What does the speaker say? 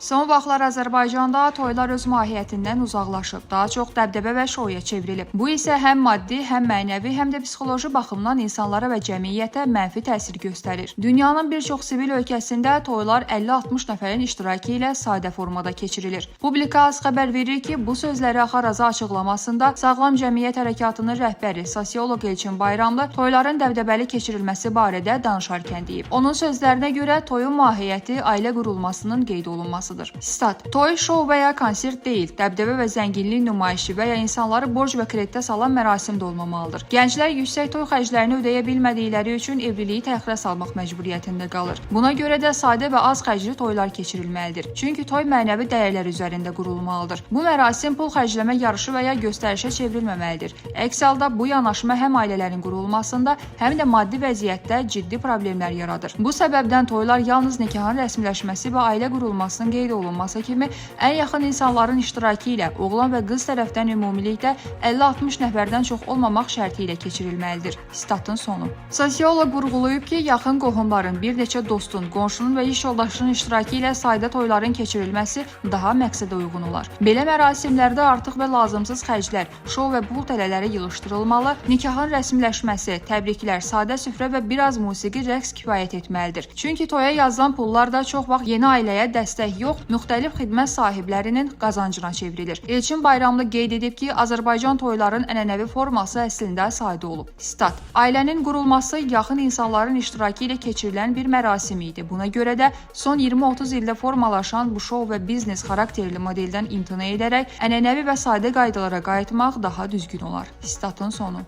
Son vaxtlar Azərbaycanda toylar öz mahiyyətindən uzaqlaşıb, daha çox dəbdəbə və şouya çevrilib. Bu isə həm maddi, həm mənəvi, həm də psixoloji baxımdan insanlara və cəmiyyətə mənfi təsir göstərir. Dünyanın bir çox sivil ölkəsində toylar 50-60 nəfərin iştirakı ilə sadə formada keçirilir. Publika az xəbər verir ki, bu sözləri Axaraza açıqlamasında Sağlam Cəmiyyət Hərəkatının rəhbəri, sosioloq Elçin Bayramlı toyların dəbdəbəli keçirilməsi barədə danışarkən deyib. Onun sözlərinə görə toyun mahiyyəti ailə qurulmasının qeyd olunması. Stat: Toy, şou və ya konsert deyil, dəbdəbə və zənginlik nümayişi və ya insanları borc və kreditə salan mərasim də olmamalıdır. Gənclər yüksək toy xərclərini ödəyə bilmədikləri üçün evliliyi təxirə salmaq məcburiyyətində qalır. Buna görə də sadə və az xərcli toylar keçirilməlidir. Çünki toy mənəvi dəyərlər üzərində qurulmalıdır. Bu mərasim pul xərcləmə yarışı və ya göstərişə çevrilməməlidir. Əks halda bu yanaşma həm ailələrin qurulmasında, həm də maddi vəziyyətdə ciddi problemlər yaradır. Bu səbəbdən toylar yalnız nikahın rəsmiləşməsi və ailə qurulmasının qeyd olunması kimi ən yaxın insanların iştirakı ilə oğlan və qız tərəfdən ümumilikdə 50-60 nəfərdən çox olmamaq şərti ilə keçirilməlidir. Statın sonu. Sosioloq vurğulayıb ki, yaxın qohumların, bir neçə dostun, qonşunun və iş yoldaşının iştirakı ilə sayda toyların keçirilməsi daha məqsədə uyğun olar. Belə mərasimlərdə artıq və lazımsız xərclər, şou və pul tələləri yığışdırılmalı, nikahın rəsmiləşməsi, təbriklər, sadə süfrə və biraz musiqi, rəqs kifayət etməlidir. Çünki toya yazılan pullar da çox vaxt yeni ailəyə dəstək yox, müxtəlif xidmət sahiblərinin qazancına çevrilir. Elçin Bayramlı qeyd edib ki, Azərbaycan toyların ənənəvi forması əslində sadə olub. Stat: Ailənin qurulması yaxın insanların iştirakı ilə keçirilən bir mərasim idi. Buna görə də son 20-30 ildə formalaşan bu şou və biznes xarakterli modeldən imtina edərək ənənəvi və sadə qaydalara qayıtmaq daha düzgün olar. Statın sonu.